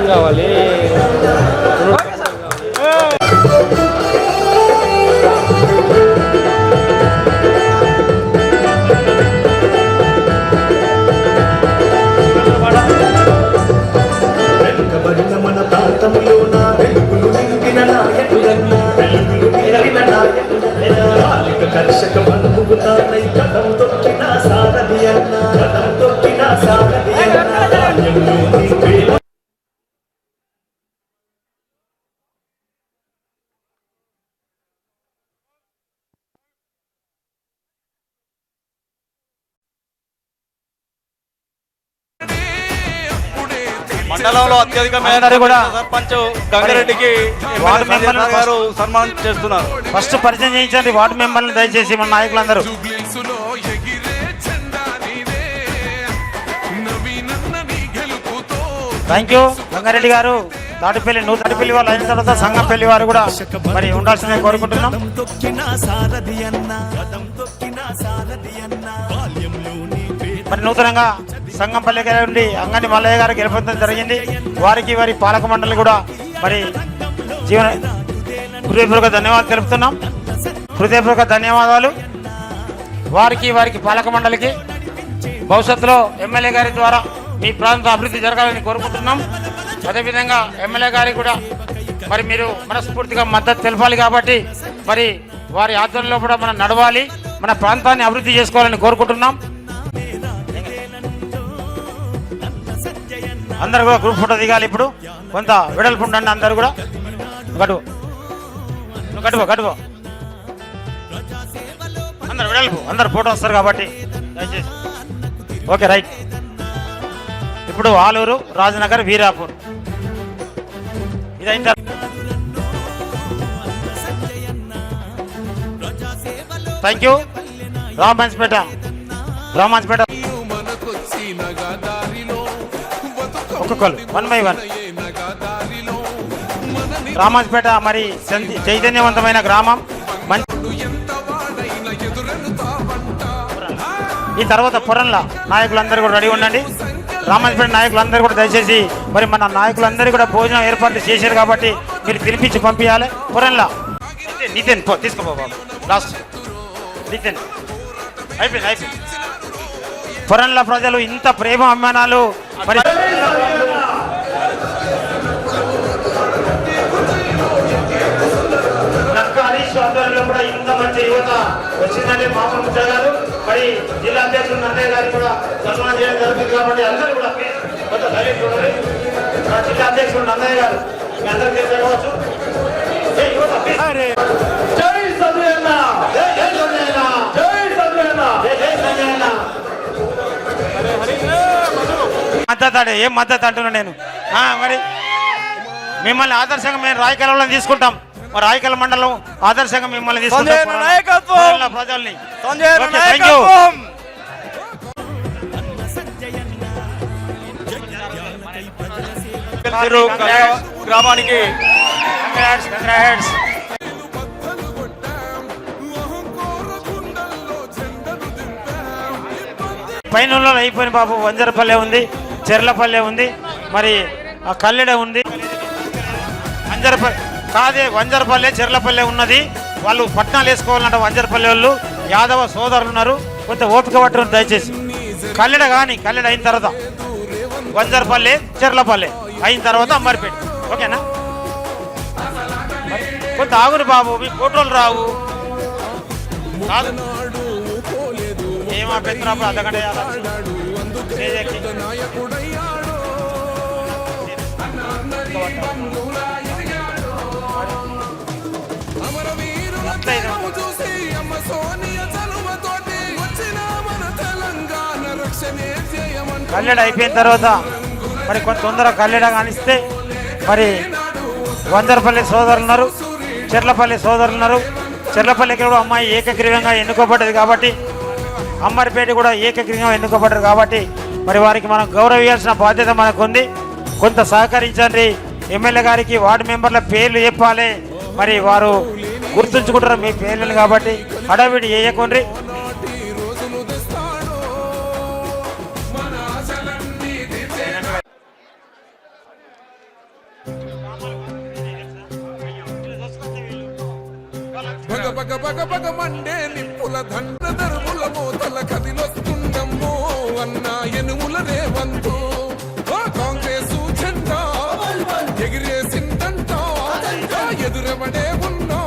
కావాలి. మన ప్రాంతంలో నా వెలుగులు నిండిన నాయకులన్నా వెలుగులు నిండిన నాయకులన్నా కర్షక బంధువు తానై కథం తొక్కిన సారథి అన్నా కథం తొక్కిన సారథి అన్నా మండలంలో అత్యధికమైన సర్పంచ్ గంగారెడ్డికి వార్డు మెంబర్ గారు సన్మానం చేస్తున్నారు. ఫస్ట్ పరిచయం చేయించండి వార్డు మెంబర్లు దయచేసి మన నాయకులందరూ. థ్యాంక్ యూ గంగారెడ్డి గారు. తాటిపల్లి తాటిపల్లి వాళ్ళు అయిన తర్వాత సంగంపల్లి వారు కూడా మరి ఉండాల్సిందని కోరుకుంటున్నాం. మరి నూతనంగా సంగంపల్లి గారి నుండి అంగని మల్లయ్య గారు గెలుపొందడం జరిగింది. వారికి వారి పాలక మండలి కూడా మరి హృదయపూర్వక ధన్యవాదాలు తెలుపుతున్నాం. హృదయపూర్వక ధన్యవాదాలు వారికి పాలక మండలికి. భవిష్యత్తులో ఎమ్మెల్యే గారి ద్వారా మీ ప్రాంతం అభివృద్ధి జరగాలని కోరుకుంటున్నాం. అదేవిధంగా ఎమ్మెల్యే గారికి కూడా మరి మీరు మనస్ఫూర్తిగా మద్దతు తెలపాలి కాబట్టి మరి వారి ఆధ్వర్యంలో కూడా మనం నడవాలి, మన ప్రాంతాన్ని అభివృద్ధి చేసుకోవాలని కోరుకుంటున్నాం. అందరు కూడా గ్రూప్ ఫోటో దిగాలి. ఇప్పుడు కొంత వెడల్పు ఉండండి. అందరు కూడా గడువు అందరు వెడల్పు, అందరు ఫోటో వస్తారు కాబట్టి దయచేసి. Okay right. ఇప్పుడు ఆలూరు, రాజనగర్, వీరాపూర్ ఇదైతే థ్యాంక్ యూ. రామాన్స్పేట ఒక్కొక్కరు 1 by 1. రామాన్స్పేట మరి చైతన్యవంతమైన గ్రామం. ఈ తర్వాత పురంలా నాయకులందరూ కూడా రెడీ ఉండండి. రామాన్స్పేట నాయకులందరూ కూడా దయచేసి మరి మన నాయకులందరూ కూడా భోజనం ఏర్పాట్లు చేశారు కాబట్టి మీరు తినిపించి పంపించాలి. పురంలా నితిన్ తీసుకోబో బాబు. లాస్ట్ నితిన్ అయిపోయింది. పురంలా ప్రజలు ఇంత ప్రేమ అభిమానాలు మరి ఆధ్వర్యంలో కూడా ఇంత మంచి యువత వచ్చిందంటే మామూలు ముచ్చ గారు మరి జిల్లా అధ్యక్షుడు నన్నయ్య గారికి కూడా సన్మానం చేయడం జరుగుతుంది కాబట్టి అందరూ కూడా కొంత ధైర్యం చూడాలి. జిల్లా అధ్యక్షుడు నన్నయ్య గారు మీ అందరూ చేసుకోవచ్చు. మద్దతు ఏం మద్దతు అంటున్నా నేను. మరి మిమ్మల్ని ఆదర్శంగా మేము రాయకలలో తీసుకుంటాం. మరి రాయకల్ మండలం ఆదర్శంగా మిమ్మల్ని తీసుకుంటాం ప్రజల్ని. గ్రామానికి పైన అయిపోయిన బాబు. వంజరపల్లె ఉంది, చెర్లపల్లె ఉంది, మరి కల్లెడ ఉంది. వంజరపల్లె చెర్లపల్లె ఉన్నది. వాళ్ళు పట్నాలు వేసుకోవాలంట. వంజరపల్లె వాళ్ళు యాదవ సోదరులు ఉన్నారు. కొంత ఓపిక పట్టుకుని దయచేసి. కల్లెడ అయిన తర్వాత వంజరపల్లె చెర్లపల్లె అయిన తర్వాత అమ్మరిపేట. ఓకేనా? కొంత ఆగురు బాబు, మీ ఫోటోలు రావు. ఏమా పెట్టుకున్నప్పుడు అర్ధగంట కల్లెడ అయిపోయిన తర్వాత మరి కొంత తొందరగా కల్లెడ కానిస్తే మరి వంజరపల్లి సోదరులు ఉన్నారు, చెర్లపల్లి సోదరులు ఉన్నారు. చెర్లపల్లికి కూడా అమ్మాయి ఏకగ్రీవంగా ఎన్నుకోబడ్డది కాబట్టి, అమ్మరిపేట కూడా ఏకగ్రీవంగా ఎన్నుకోబడ్డారు కాబట్టి మరి వారికి మనం గౌరవించాల్సిన బాధ్యత మనకు ఉంది. కొంత సహకరించండి. ఎమ్మెల్యే గారికి వార్డు మెంబర్ల పేర్లు చెప్పాలి. మరి వారు గుర్తుంచుకుంటారు మీ పేర్లను కాబట్టి హడావిడి చేయకుండ్రి. రేవంతు కాంగ్రెస్ జెండా ఎగిరేసిందంట ఎదురవడే ఉన్నా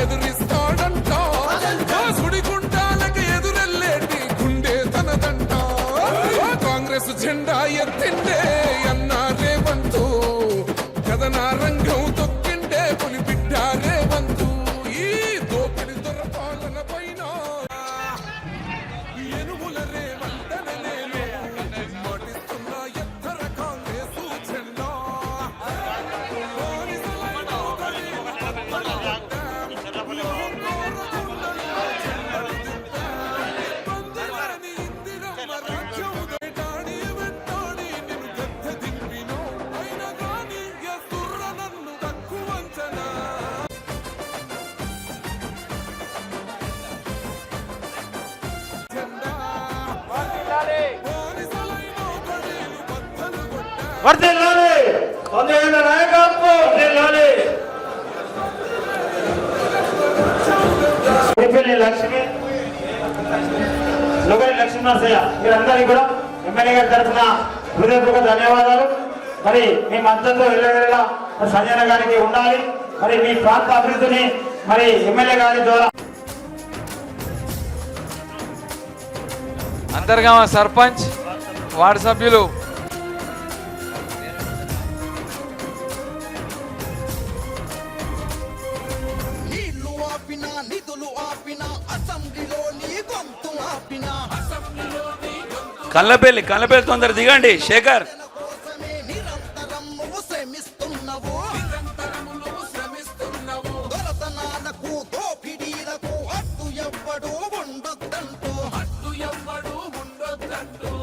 ఎదురిస్తాడంట సుడిగుండాలకు ఎదురెళ్ళేటి గుండె తనదంట కాంగ్రెస్ జెండా ఎత్తిండే అన్న రేవంతు కథనా రంగం తొక్కిండే పులిబిడ్డ రేవంతు ఈ దోపిడి దొరపాలన పైన ఎనుగుల రేవంతన నేను మటిస్తున్న ఎత్తర కాంగ్రెస్ జెండా వర్ధిల్లాలి వందేళ్ల నాయకత్వం వర్ధిల్లాలి. ఉడిపల్లి లక్ష్మి లోకలి లక్ష్మీనరసయ్య మీరందరికీ కూడా ఎమ్మెల్యే గారి తరఫున హృదయపూర్వక ధన్యవాదాలు. మరి మీ మద్దతు వెళ్ళవేళ సంజయ్ గారికి ఉండాలి. మరి మీ ప్రాంత అభివృద్ధిని మరి ఎమ్మెల్యే గారి ద్వారా అంతర్గామ సర్పంచ్ వార్డు సభ్యులు కళ్ళపల్లి తొందర దిగండి. శేఖర్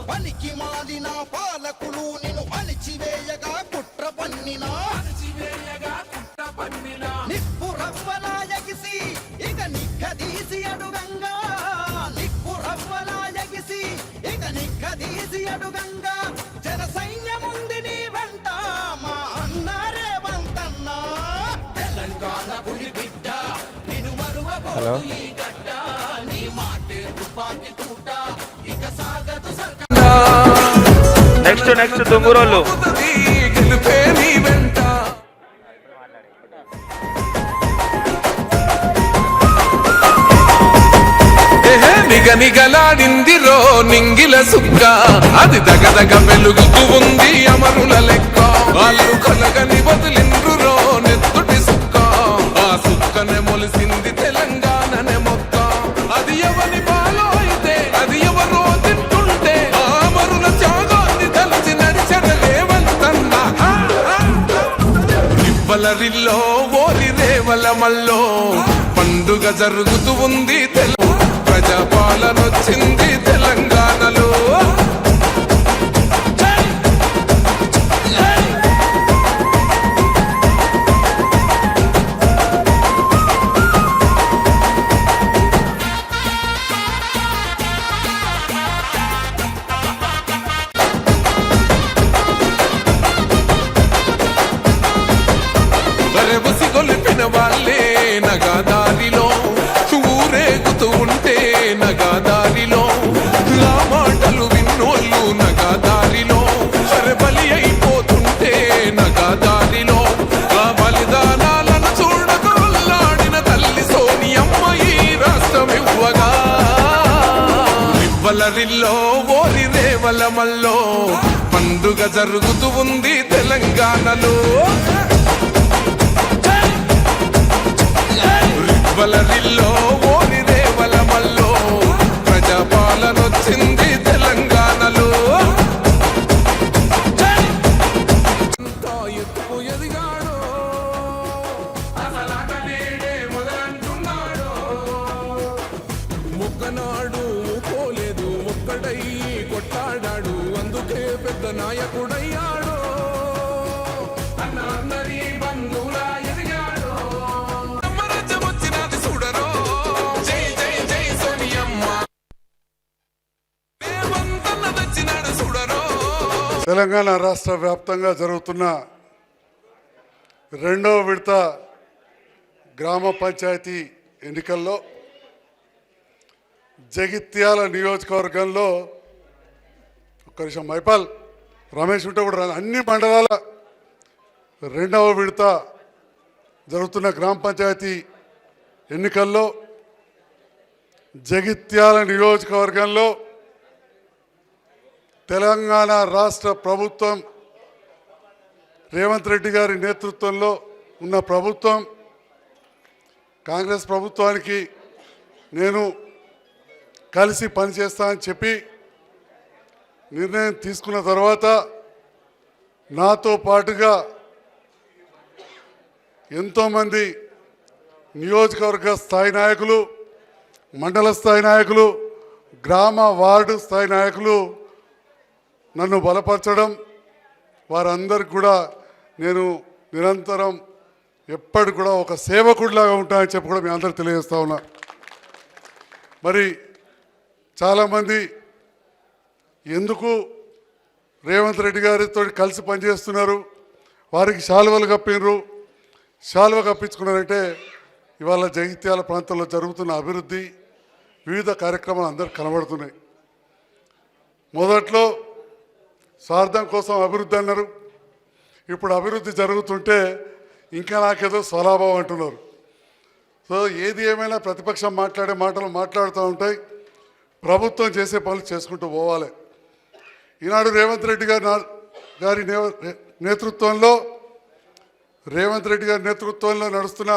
పనికి మాలిన పాలకులు నిన్ను అణిచివేయగా కుట్ర పన్నినా నిప్పు రవ్వలాయగిసి ఇక నిక్కదీసి అడుగంగా నిప్పు రవ్వలాయగిసి ఇక నిక్కదీసి అడుగంగా జన సైన్యముంది నీ వెంట మా అన్న రేవంతన్నా తెలంగాణ పులి బిడ్డ నిన్ను మరువబోదు ఈ గడ్డ నీ మాటే తుపాకి తూట ఇక సాగదు నెక్స్ట్ దుంగురోళ్ళు గెలుపే నీ వెంట నిగనిగలాడిందిరో నింగిల సుక్క అది దగదగ వెలుగుతూ ఉంది అమరుల లెక్క వాళ్ళు కలగని వదిలిండ్రురో నెత్తుటి సుక్క ఆ సుక్కనే మొలిసింది తెలంగాణనే మొక్క అది ఎవరి బాలో అయితే అది ఎవరో తింటుంటే ఆ అమరుల త్యాగాన్ని తలచి నడిచడ రేవంతన్నా రివ్వలరిల్లో ఓరి రేవల మల్లో పండుగ జరుగుతూ ఉంది ప్రజాపాలనొచ్చింది తెలంగాణలో బరెబుసి కొలిపిన వాళ్ళే నగాదారిలో ఊరేగుతూ ఉంటే నగాదారిలో ఆ మాటలు విన్నోళ్ళు నగాదారిలో బలి అయిపోతుంటే నగాదారిలో ఆ బలిదానాలను చూడగొల్లాడిన తల్లి సోనియమ్మ ఈ రాష్ట్రం ఇవ్వగా ఇవ్వలరిల్లో ఓరి రేవల మల్లో పండుగ జరుగుతూ ఉంది తెలంగాణలో రివ్వలరిల్లో ఓరి రేవల మల్లో ప్రజాపాలనొచ్చింది తెలంగాణలో ఎత్తుకు ఎదిగాడో అసలాట నేడే మొదలంటున్నాడో మొక్కనాడు పోలేదు ఒక్కడై కొట్టాడాడు అందుకే పెద్ద నాయకుడయ్యాడు అన్న అందరి బంధువులా ఎదిగాడు తెలంగాణ రాష్ట్ర వ్యాప్తంగా జరుగుతున్న రెండవ విడత గ్రామ పంచాయతీ ఎన్నికల్లో జగిత్యాల నియోజకవర్గంలో ఒక్క నిమిషం మైపాల్ రమేష్ ఉంటే కూడా అన్ని మండలాల 2వ విడత జరుగుతున్న గ్రామ పంచాయతీ ఎన్నికల్లో జగిత్యాల నియోజకవర్గంలో తెలంగాణ రాష్ట్ర ప్రభుత్వం రేవంత్ రెడ్డి గారి నేతృత్వంలో ఉన్న ప్రభుత్వం కాంగ్రెస్ ప్రభుత్వానికి నేను కలిసి పనిచేస్తానని చెప్పి నిర్ణయం తీసుకున్న తర్వాత నాతో పాటుగా ఎంతోమంది నియోజకవర్గ స్థాయి నాయకులు, మండల స్థాయి నాయకులు, గ్రామ వార్డు స్థాయి నాయకులు నన్ను బలపరచడం, వారందరికి కూడా నేను నిరంతరం ఎప్పటికి కూడా ఒక సేవకుడిలాగా ఉంటానని చెప్పి కూడా మీ అందరూ తెలియజేస్తా ఉన్నా. మరి చాలామంది ఎందుకు రేవంత్ రెడ్డి గారితో కలిసి పనిచేస్తున్నారు, వారికి శాలువలు కప్పినరు, శాలువ కప్పించుకున్నారంటే ఇవాళ జగిత్యాల ప్రాంతంలో జరుగుతున్న అభివృద్ధి వివిధ కార్యక్రమాలు అందరికి కనబడుతున్నాయి. మొదట్లో స్వార్థం కోసం అభివృద్ధి అన్నారు, ఇప్పుడు అభివృద్ధి జరుగుతుంటే ఇంకా నాకేదో స్వలాభం అంటున్నారు. సో ఏది ఏమైనా ప్రతిపక్షం మాట్లాడే మాటలు మాట్లాడుతూ ఉంటాయి, ప్రభుత్వం చేసే పనులు చేసుకుంటూ పోవాలి. ఈనాడు రేవంత్ రెడ్డి గారి నేతృత్వంలో నడుస్తున్న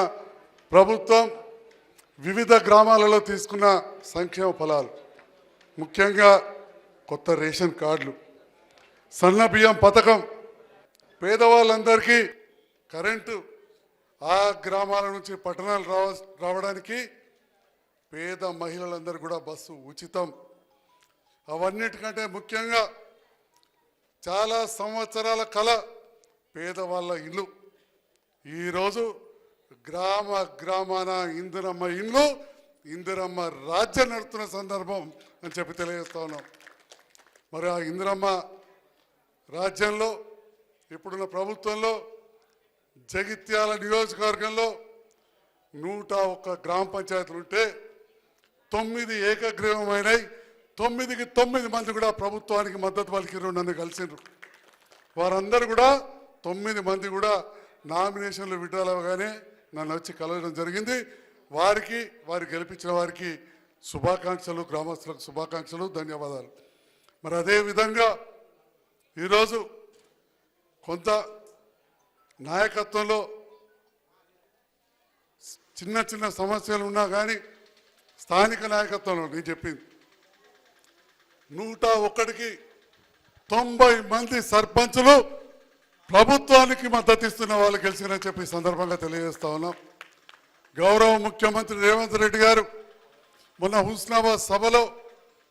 ప్రభుత్వం వివిధ గ్రామాలలో తీసుకున్న సంక్షేమ ఫలాలు, ముఖ్యంగా కొత్త రేషన్ కార్డులు, సన్న బియ్యం పథకం, పేదవాళ్ళందరికీ కరెంటు, ఆ గ్రామాల నుంచి పట్టణాలు రావడానికి పేద మహిళలందరూ కూడా బస్సు ఉచితం. అవన్నిటికంటే ముఖ్యంగా చాలా సంవత్సరాల కళ పేదవాళ్ళ ఇల్లు. ఈరోజు గ్రామాన ఇందిరమ్మ ఇల్లు, ఇందిరమ్మ రాజ్యం నడుస్తున్న సందర్భం అని చెప్పి తెలియజేస్తా ఉన్నాం. మరి ఆ ఇందిరమ్మ రాజ్యంలో ఇప్పుడున్న ప్రభుత్వంలో జగిత్యాల నియోజకవర్గంలో 101 గ్రామ పంచాయతీలు ఉంటే 9 ఏకగ్రీవమైనాయి. 9కి 9 మంది కూడా ప్రభుత్వానికి మద్దతు పలికిరు, నన్ను కలిసిండ్రు. వారందరూ కూడా 9 మంది కూడా నామినేషన్లు విడుదలవగానే నన్ను వచ్చి కలవడం జరిగింది. వారు గెలిపించిన వారికి శుభాకాంక్షలు, గ్రామస్తులకు శుభాకాంక్షలు, ధన్యవాదాలు. మరి అదేవిధంగా ఈరోజు కొంత నాయకత్వంలో చిన్న చిన్న సమస్యలు ఉన్నా కానీ స్థానిక నాయకత్వంలో నేను చెప్పింది 101కి 90 మంది సర్పంచులు ప్రభుత్వానికి మద్దతు ఇస్తున్న వాళ్ళు గెలిచినని చెప్పి సందర్భంగా తెలియజేస్తా ఉన్నాం. గౌరవ ముఖ్యమంత్రి రేవంత్ రెడ్డి గారు మొన్న హుస్నాబాద్ సభలో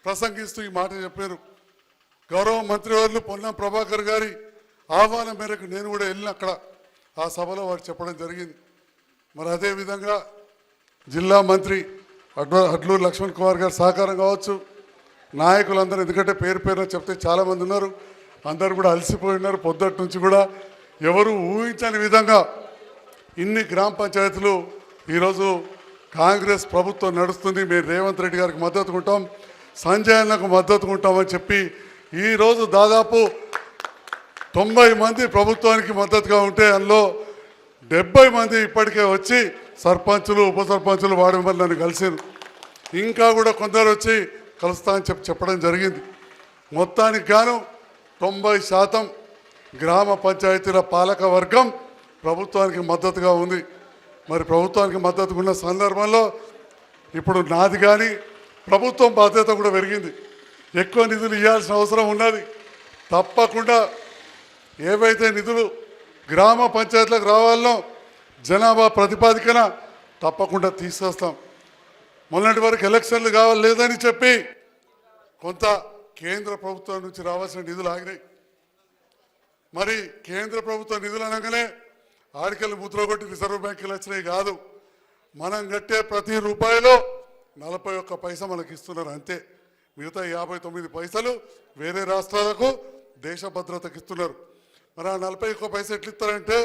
ప్రసంగిస్తూ ఈ మాట చెప్పారు. గౌరవ మంత్రివర్యులు పొన్నం ప్రభాకర్ గారి ఆహ్వానం మేరకు నేను కూడా వెళ్ళిన అక్కడ ఆ సభలో వారు చెప్పడం జరిగింది. మరి అదేవిధంగా జిల్లా మంత్రి అడ్లూరు లక్ష్మణ్ కుమార్ గారు సహకారం కావచ్చు, నాయకులందరూ, ఎందుకంటే పేరు చెప్తే చాలామంది ఉన్నారు, అందరూ కూడా అలసిపోయి ఉన్నారు. పొద్దుటి నుంచి కూడా ఎవరు ఊహించని విధంగా ఇన్ని గ్రామ పంచాయతీలు ఈరోజు కాంగ్రెస్ ప్రభుత్వం నడుస్తుంది. మేము రేవంత్ రెడ్డి గారికి మద్దతు ఉంటాం, సంజయ్ అన్నకు మద్దతు ఉంటామని చెప్పి ఈరోజు దాదాపు 90 మంది ప్రభుత్వానికి మద్దతుగా ఉంటే అందులో 70 మంది ఇప్పటికే వచ్చి సర్పంచులు, ఉప సర్పంచులు, వార్డు మెంబర్లు నన్ను కలిసారు. ఇంకా కూడా కొందరు వచ్చి కలుస్తా అని చెప్పడం జరిగింది. మొత్తానికి గాను 90% గ్రామ పంచాయతీల పాలక వర్గం ప్రభుత్వానికి మద్దతుగా ఉంది. మరి ప్రభుత్వానికి మద్దతుగా ఉన్న సందర్భంలో ఇప్పుడు నాది కానీ ప్రభుత్వం బాధ్యత కూడా పెరిగింది. ఎక్కువ నిధులు ఇవ్వాల్సిన అవసరం ఉన్నది. తప్పకుండా ఏవైతే నిధులు గ్రామ పంచాయతీలకు రావాలనో జనాభా ప్రతిపాదికన తప్పకుండా తీసుకొస్తాం. మొన్నటి వరకు ఎలక్షన్లు కావాలి లేదని చెప్పి కొంత కేంద్ర ప్రభుత్వం నుంచి రావాల్సిన నిధులు ఆగినాయి. మరి కేంద్ర ప్రభుత్వ నిధులు అనగానే ఆడికెళ్ళి ముద్రగొట్టి రిజర్వ్ బ్యాంకులు వచ్చినాయి కాదు. మనం కట్టే ప్రతి రూపాయిలో 41 పైసా మనకి ఇస్తున్నారు అంతే. మిగతా 59 పైసలు వేరే రాష్ట్రాలకు దేశ భద్రతకు ఇస్తున్నారు. మరి ఆ 41 పైసలు ఎట్లు ఇస్తారంటే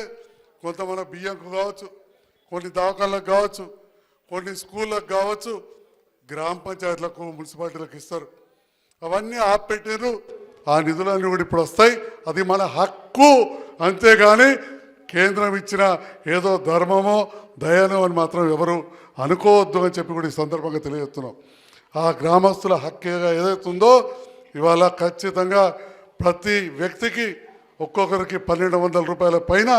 కొంత మన బియ్యంకు కావచ్చు, కొన్ని దవాఖానలకు కావచ్చు, కొన్ని స్కూళ్ళకు కావచ్చు, గ్రామ పంచాయతీలకు, మున్సిపాలిటీలకు ఇస్తారు. అవన్నీ ఆపెట్టారు. ఆ నిధులన్నీ కూడా ఇప్పుడు వస్తాయి. అది మన హక్కు, అంతేగాని కేంద్రం ఇచ్చిన ఏదో ధర్మమో దయనో అని మాత్రం ఎవరు అనుకోవద్దు అని చెప్పి కూడా ఈ సందర్భంగా తెలియజేస్తున్నాం. ఆ గ్రామస్తుల హక్కుగా ఏదైతుందో ఇవాళ ఖచ్చితంగా ప్రతి వ్యక్తికి ఒక్కొక్కరికి 1200 రూపాయల పైన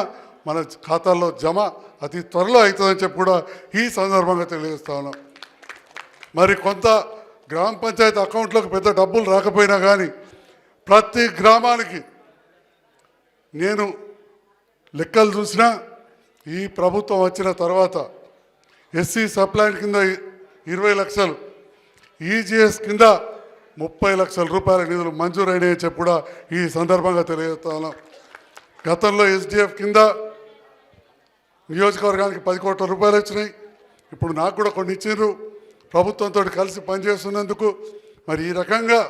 మన ఖాతాల్లో జమ అతి త్వరలో అవుతుందని చెప్పి కూడా ఈ సందర్భంగా తెలియజేస్తా ఉన్నాం. మరి కొంత గ్రామ పంచాయతీ అకౌంట్లోకి పెద్ద డబ్బులు రాకపోయినా కానీ ప్రతి గ్రామానికి నేను లెక్కలు చూసినా ఈ ప్రభుత్వం వచ్చిన తర్వాత ఎస్సీ సప్లాంట్ కింద 20 లక్షలు, ఈజీఎస్ కింద 30 లక్షల రూపాయల నిధులు మంజూరైనాయని చెప్పి కూడా ఈ సందర్భంగా తెలియజేస్తా ఉన్నాం. గతంలో ఎస్డిఎఫ్ కింద నియోజకవర్గానికి 10 కోట్ల రూపాయలు వచ్చినాయి. ఇప్పుడు నాకు కూడా కొన్ని ఇచ్చారు ప్రభుత్వంతో కలిసి పనిచేస్తున్నందుకు. మరి ఈ రకంగా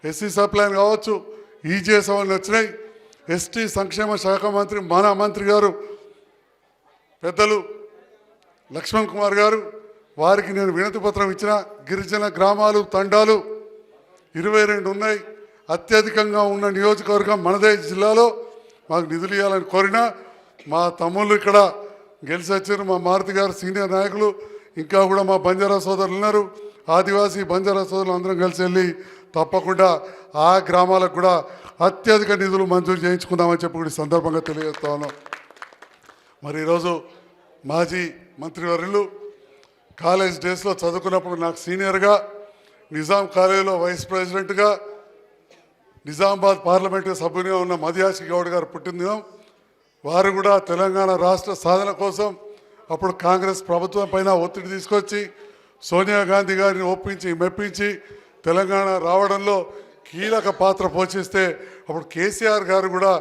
ఎస్సీ సప్లాన్ కావచ్చు, ఈజీఎస్ అవన్నీ వచ్చినాయి. ఎస్టీ సంక్షేమ శాఖ మంత్రి మన మంత్రి గారు పెద్దలు లక్ష్మణ్ కుమార్ గారు, వారికి నేను వినతి పత్రం ఇచ్చిన. గిరిజన గ్రామాలు తండాలు 22 ఉన్నాయి. అత్యధికంగా ఉన్న నియోజకవర్గం మనదే జిల్లాలో. మాకు నిధులు ఇవ్వాలని కోరినా మా తమ్ముళ్ళు ఇక్కడ గెలిచి వచ్చారు, మా మారుతి గారు సీనియర్ నాయకులు, ఇంకా కూడా మా బంజారా సోదరులు ఉన్నారు. ఆదివాసీ బంజారా సోదరులు అందరం కలిసి వెళ్ళి తప్పకుండా ఆ గ్రామాలకు కూడా అత్యధిక నిధులు మంజూరు చేయించుకుందామని చెప్పి కూడా ఈ సందర్భంగా తెలియజేస్తా ఉన్నాం. మరి ఈరోజు మాజీ మంత్రివర్యులు కాలేజ్ డేస్లో చదువుకున్నప్పుడు నాకు సీనియర్గా నిజాం కాలేజీలో వైస్ ప్రెసిడెంట్గా నిజామాబాద్ పార్లమెంటు సభ్యునిగా ఉన్న మదియాసి గౌడ్ గారు పుట్టినదినం. వారు కూడా తెలంగాణ రాష్ట్ర సాధన కోసం అప్పుడు కాంగ్రెస్ ప్రభుత్వం పైన ఒత్తిడి తీసుకొచ్చి సోనియా గాంధీ గారిని ఒప్పించి మెప్పించి తెలంగాణ రావడంలో కీలక పాత్ర పోషిస్తే అప్పుడు కేసీఆర్ గారు కూడా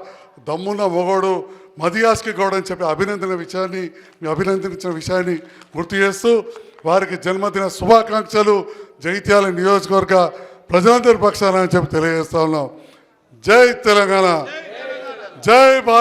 దమ్మున్న మొగోడు మదియాస్కి గౌడ్ అని చెప్పి అభినందించిన విషయాన్ని గుర్తు చేస్తూ వారికి జన్మదిన శుభాకాంక్షలు జగిత్యాల నియోజకవర్గ ప్రజలందరి పక్షాన అని చెప్పి తెలియజేస్తా ఉన్నాం. జై తెలంగాణ, జై భారత్.